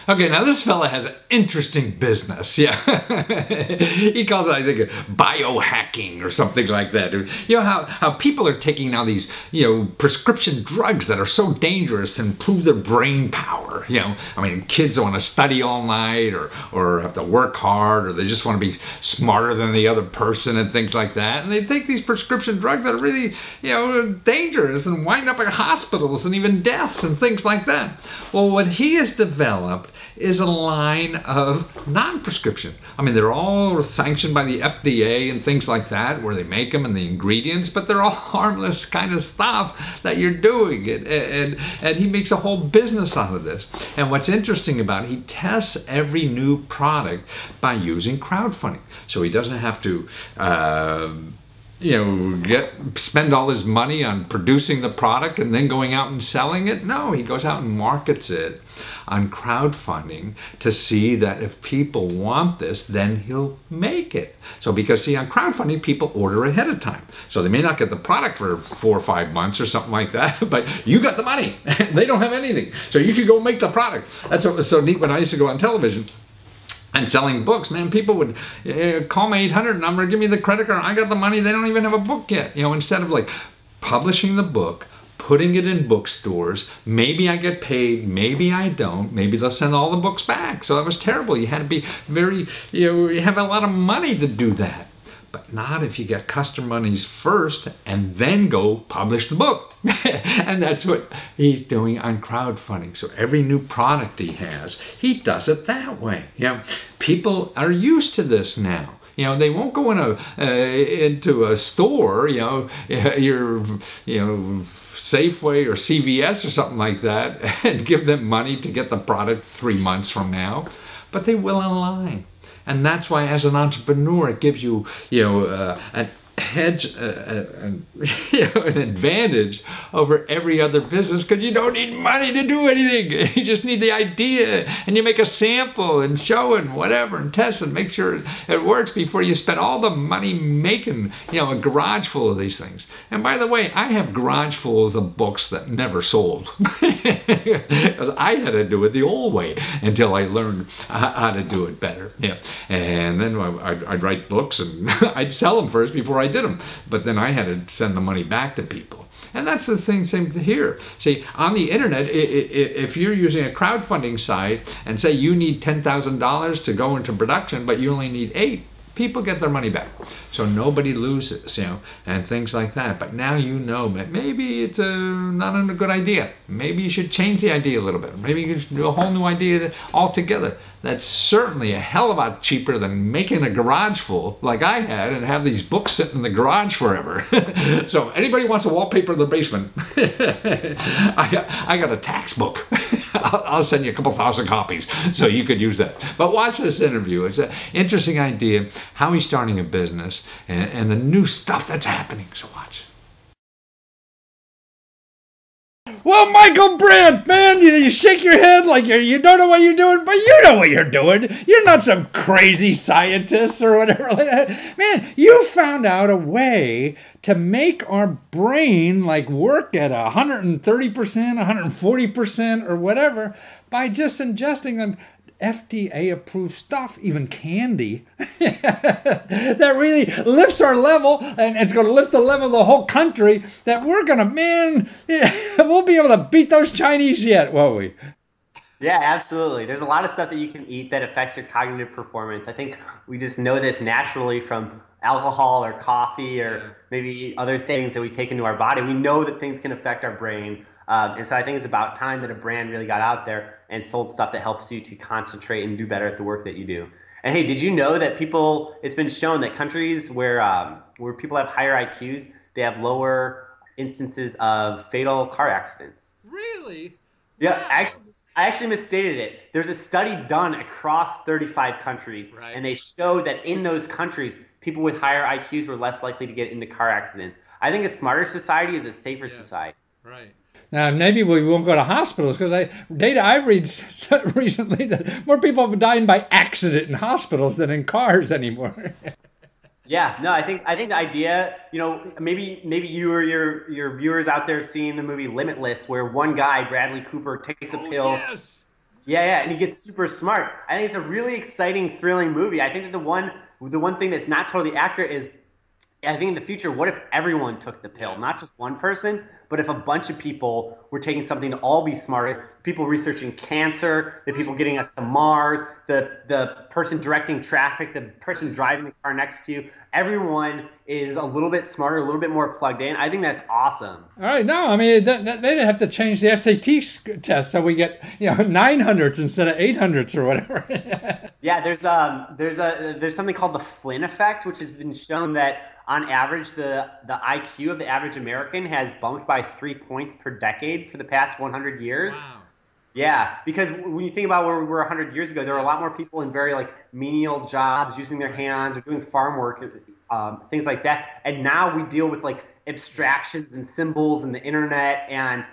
Okay, now this fella has an interesting business. Yeah. He calls it, I think, biohacking or something like that. You know how people are taking now these, prescription drugs that are so dangerous to improve their brain power. I mean, kids want to study all night or have to work hard, or they just want to be smarter than the other person and things like that. And they take these prescription drugs that are really, dangerous and wind up in hospitals and even deaths and things like that. Well, what he has developed is a line of non-prescription. I mean, they're all sanctioned by the FDA and things like that, where they make them and the ingredients, but they're all harmless kind of stuff that you're doing. And he makes a whole business out of this. And what's interesting about it, he tests every new product by using crowdfunding. So he doesn't have to spend all his money on producing the product and then going out and selling it. No, he goes out and markets it on crowdfunding to see that if people want this, then he'll make it. So because, see, on crowdfunding, people order ahead of time. So they may not get the product for 4 or 5 months or something like that, but you got the money. They don't have anything. So you could go make the product. That's what was so neat when I used to go on television and selling books. Man, people would call my 800 number, give me the credit card, I got the money, they don't even have a book yet. Instead of like publishing the book, putting it in bookstores, maybe I get paid, maybe I don't, maybe they'll send all the books back. So that was terrible. You had to be very, you have a lot of money to do that. But not if you get customer monies first and then go publish the book. And that's what he's doing on crowdfunding. So every new product he has, he does it that way. People are used to this now. They won't go into a store, your Safeway or CVS or something like that, and give them money to get the product 3 months from now. But they will online. And that's why, as an entrepreneur, it gives you, an hedge, an advantage over every other business, because you don't need money to do anything. You just need the idea, and you make a sample and show it and whatever and test and make sure it works before you spend all the money making, a garage full of these things. And by the way, I have garage fulls of books that never sold because I had to do it the old way until I learned how to do it better. And then I'd write books and I'd sell them first before I did them, but then I had to send the money back to people. And that's the thing, same here. See, on the internet, if you're using a crowdfunding site and say you need $10,000 to go into production, but you only need 8, people get their money back. So nobody loses, and things like that. But now that maybe it's not a good idea. Maybe you should change the idea a little bit. Maybe you should do a whole new idea altogether. That's certainly a hell of a lot cheaper than making a garage full like I had and have these books sitting in the garage forever. So anybody wants to wallpaper the basement, I got a tax book. I'll send you a couple thousand copies so you could use that. But watch this interview. It's an interesting idea, how he's starting a business and the new stuff that's happening. So watch. Well, Michael Brandt, man, you shake your head like you don't know what you're doing, but you know what you're doing. You're not some crazy scientist or whatever like that. Man, you found out a way to make our brain work at 130%, 140% or whatever by just ingesting an FDA-approved stuff, even candy, that really lifts our level, and it's going to lift the level of the whole country, that we're going to, we'll be able to beat those Chinese yet, won't we? Yeah, absolutely. There's a lot of stuff that you can eat that affects your cognitive performance. I think we just know this naturally from alcohol or coffee or maybe other things that we take into our body. We know that things can affect our brain. And so I think it's about time that a brand really got out there and sold stuff that helps you to concentrate and do better at the work that you do. And hey, did you know that it's been shown that countries where people have higher IQs, they have lower instances of fatal car accidents? Really? Yeah, wow. I actually misstated it. There's a study done across 35 countries, right, and they showed that in those countries, people with higher IQs were less likely to get into car accidents. I think a smarter society is a safer society. Right. Now, maybe we won't go to hospitals because data I've read recently that more people are dying by accident in hospitals than in cars anymore. Yeah, no, I think the idea, maybe you or your viewers out there seeing the movie Limitless, where one guy, Bradley Cooper, takes a pill. Yes. Yeah, yeah, and he gets super smart. I think it's a really exciting, thrilling movie. I think that the one thing that's not totally accurate is I think in the future, what if everyone took the pill? Yes. Not just one person, but if a bunch of people were taking something to all be smarter, people researching cancer, the people Right. getting us to Mars, the person directing traffic, the person driving the car next to you, everyone is a little bit smarter, a little bit more plugged in. I think that's awesome. All right. No, I mean, they didn't have to change the SAT test so we get, 900s instead of 800s or whatever. Yeah, there's something called the Flynn effect, which has been shown that on average the IQ of the average American has bumped by 3 points per decade for the past 100 years. Wow. Yeah, because when you think about where we were 100 years ago, there were a Yeah. lot more people in very like menial jobs, using their hands or doing farm work, things like that. And now we deal with like Yes. abstractions and symbols and the internet, and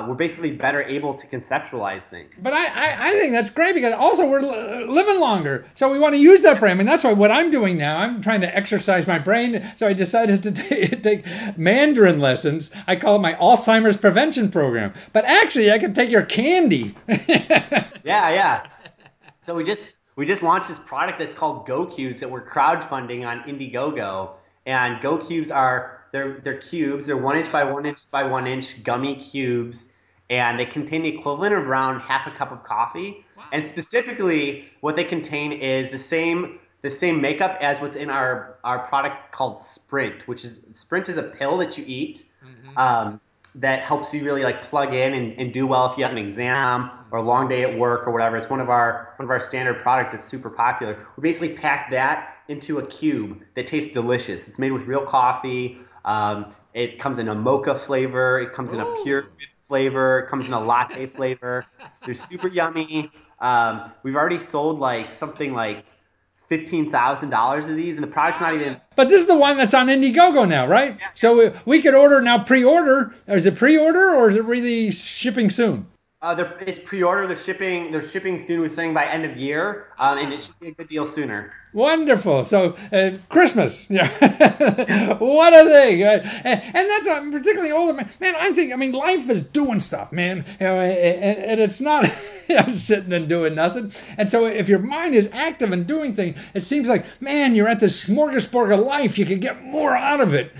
we're basically better able to conceptualize things. But I think that's great because also we're living longer. So we want to use that brain. I mean, that's why what I'm doing now, I'm trying to exercise my brain. So I decided to take Mandarin lessons. I call it my Alzheimer's prevention program. But actually, I can take your candy. Yeah, yeah. So we just launched this product that's called Go Cubes that we're crowdfunding on Indiegogo. And Go Cubes are they're cubes. They're 1 inch by 1 inch by 1 inch gummy cubes, and they contain the equivalent of around half a cup of coffee. Wow. And specifically, what they contain is the same makeup as what's in our product called Sprint is a pill that you eat. Hmm. Um, that helps you really like plug in and do well if you have an exam or a long day at work or whatever. It's one of our standard products that's super popular. We basically pack that into a cube that tastes delicious. It's made with real coffee. It comes in a mocha flavor. It comes in a pure Ooh. flavor. It comes in a latte flavor. They're super yummy. We've already sold like something like $15,000 of these, and the product's not even. But this is the one that's on Indiegogo now, right? So we could order now, pre-order. Is it pre-order or is it really shipping soon? It's pre-order. They're shipping soon. We're saying by end of year, and it should be a good deal sooner. Wonderful. So Christmas, yeah, what a thing. And that's I'm particularly older man. Man, I mean, life is doing stuff, man. And it's not sitting and doing nothing. And so if your mind is active and doing things, it seems like, man, you're at this smorgasbord of life. You can get more out of it,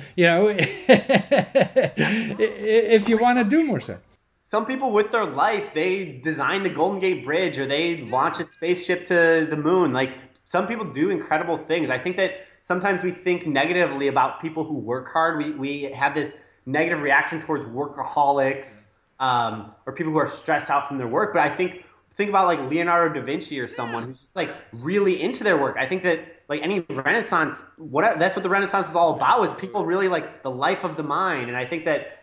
if you want to do more stuff. Some people with their life, they design the Golden Gate Bridge or they launch a spaceship to the moon. Like some people do incredible things. I think that sometimes we think negatively about people who work hard. We have this negative reaction towards workaholics, or people who are stressed out from their work. But I think about like Leonardo da Vinci or someone who's just like really into their work. I think that like any Renaissance, that's what the Renaissance is all about, is people really like the life of the mind. And I think that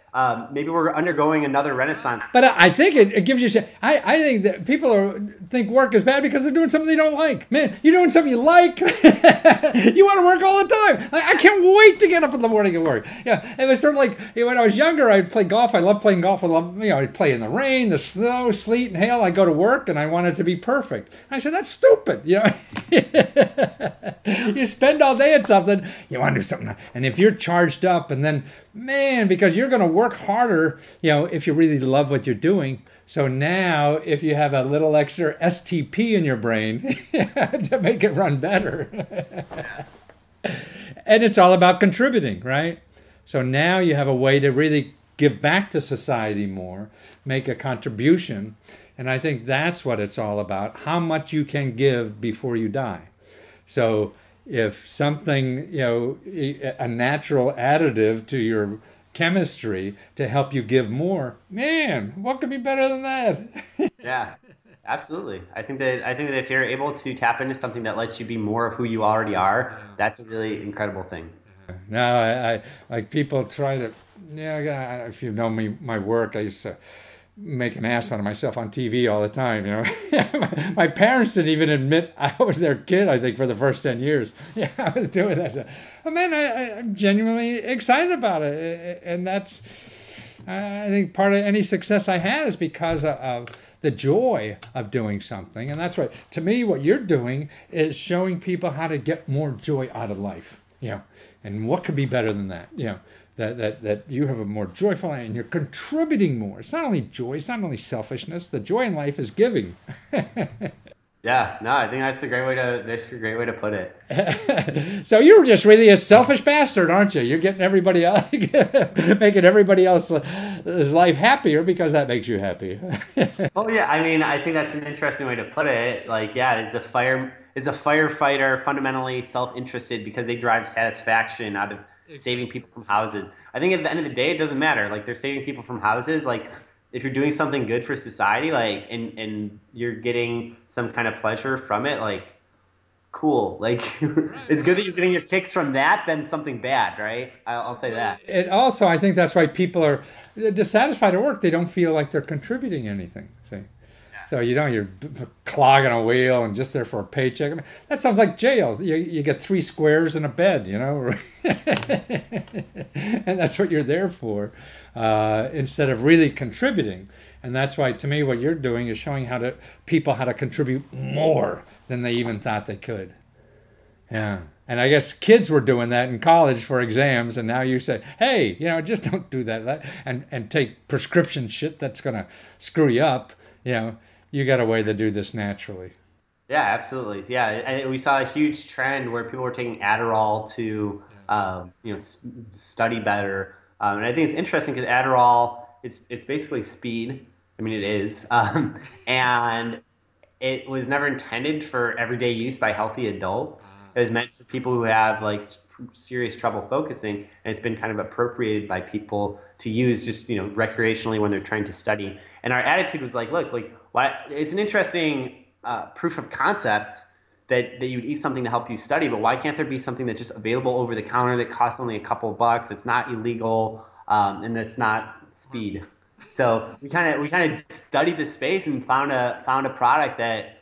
maybe we're undergoing another renaissance. But I think it gives you. I think that people think work is bad because they're doing something they don't like. Man, you're doing something you like. You want to work all the time. Like, I can't wait to get up in the morning and work. Yeah, it was sort of like when I was younger. I'd play golf. I loved playing golf. I'd play in the rain, the snow, sleet, and hail. I'd go to work and I wanted to be perfect. I said that's stupid. You spend all day at something. You want to do something, and if you're charged up, and then man, because you're going to work harder, if you really love what you're doing. So now, if you have a little extra STP in your brain to make it run better, and it's all about contributing, right? So now you have a way to really give back to society more, make a contribution, and I think that's what it's all about, how much you can give before you die. So if something, a natural additive to your chemistry to help you give more, man, what could be better than that? Yeah, absolutely. I think that if you're able to tap into something that lets you be more of who you already are, that's a really incredible thing. Now, I like people try to, if you know me, my work, I used to make an ass out of myself on TV all the time. My parents didn't even admit I was their kid. I think for the first 10 years, I was doing that. So, oh man, I'm genuinely excited about it, and that's I think part of any success I had is because of the joy of doing something, and that's right. To me, what you're doing is showing people how to get more joy out of life. And what could be better than that? that you have a more joyful life and you're contributing more. It's not only joy, it's not only selfishness. The joy in life is giving. Yeah, no, I think that's a great way to put it. So you're just really a selfish bastard, aren't you? You're getting everybody else, making everybody else's life happier because that makes you happy. Well, yeah, I mean, I think that's an interesting way to put it. Like, yeah, is a firefighter fundamentally self-interested because they drive satisfaction out of saving people from houses? I think at the end of the day, it doesn't matter. Like, they're saving people from houses. Like, if you're doing something good for society, like, and you're getting some kind of pleasure from it, like, cool. Like, it's good that you're getting your kicks from that than something bad, right? I'll say that. It also, I think that's why people are dissatisfied at work. They don't feel like they're contributing anything. See? So, you're clogging a wheel and just there for a paycheck. I mean, that sounds like jail. You get 3 squares and a bed, and that's what you're there for, instead of really contributing. And that's why, to me, what you're doing is showing people how to contribute more than they even thought they could. Yeah. And I guess kids were doing that in college for exams, and now you say, hey, just don't do that and take prescription shit that's going to screw you up. You got a way to do this naturally. Yeah, absolutely. Yeah, we saw a huge trend where people were taking Adderall to, study better. And I think it's interesting because Adderall, it's basically speed. I mean, it is. And it was never intended for everyday use by healthy adults. It was meant for people who have like serious trouble focusing, and it's been kind of appropriated by people to use just recreationally when they're trying to study. And our attitude was like, look, like, why? It's an interesting proof of concept that you'd eat something to help you study, but why can't there be something that's just available over the counter that costs only a couple of bucks? It's not illegal, and it's not speed. So we kind of studied the space and found a product that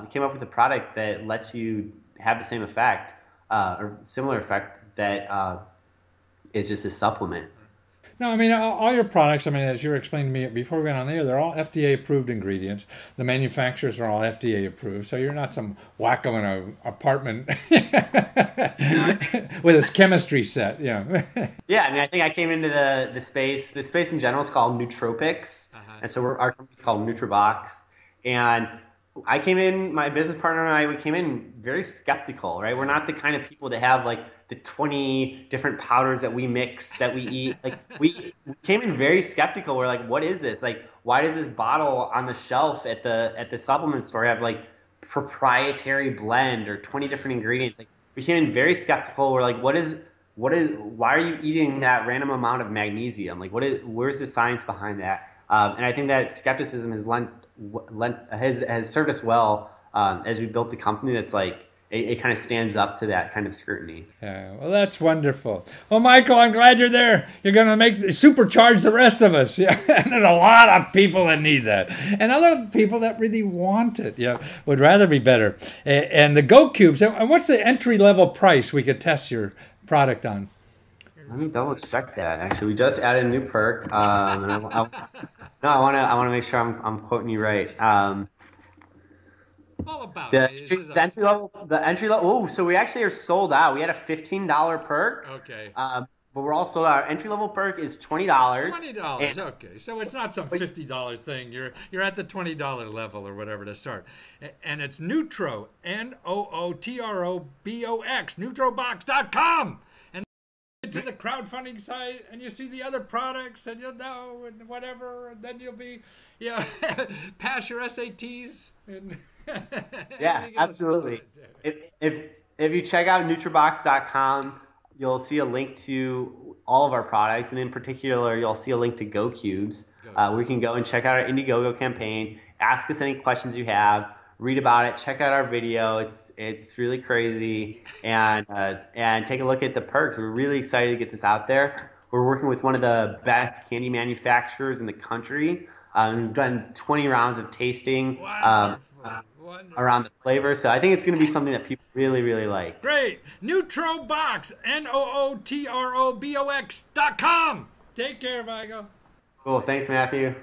came up with a product that lets you have the same effect or similar effect that is just a supplement. No, I mean, all your products, I mean, as you were explaining to me before we went on there, they're all FDA-approved ingredients. The manufacturers are all FDA-approved, so you're not some wacko in an apartment with his chemistry set, Yeah, I mean, I think I came into the space. The space in general is called nootropics, and so our company's called NutriBox. And I came in, my business partner and I, we came in very skeptical, right? We're not the kind of people that have like the 20 different powders that we mix, that we eat. Like we came in very skeptical. We're like, what is this? Like, why does this bottle on the shelf at the supplement store have like proprietary blend or 20 different ingredients? Like, we came in very skeptical. We're like, why are you eating that random amount of magnesium? Like, where's the science behind that? And I think that skepticism has served us well as we built a company that's like, it kind of stands up to that kind of scrutiny. Yeah, well, that's wonderful. Well, Michael, I'm glad you're there. You're going to supercharge the rest of us. Yeah, and there's a lot of people that need that, and a lot of people that really want it. Would rather be better. And the Go Cubes. And what's the entry level price we could test your product on? Let me double check that. Actually, we just added a new perk. And I want to make sure I'm quoting you right. All about the entry level. Oh, so we actually are sold out. We had a $15 perk. Okay. But we're all sold out. Our entry level perk is $20. $20. Okay. So it's not some $50 thing. You're at the $20 level or whatever to start. And it's Nootro, NOOTROBOX, NutroBox.com. To the crowdfunding site, and you see the other products, and you'll know, and whatever, and then you'll be, pass your SATs. And yeah, absolutely. If you check out NutriBox.com, you'll see a link to all of our products, and in particular, you'll see a link to Go Cubes. We can go and check out our Indiegogo campaign, ask us any questions you have, read about it, check out our video. It's really crazy, and take a look at the perks. We're really excited to get this out there. We're working with one of the best candy manufacturers in the country. We've done 20 rounds of tasting around the flavor, so I think it's going to be something that people really, really like. Great. NutroBox, NOOTROBOX.com. Take care, Michael. Cool. Thanks, Matthew.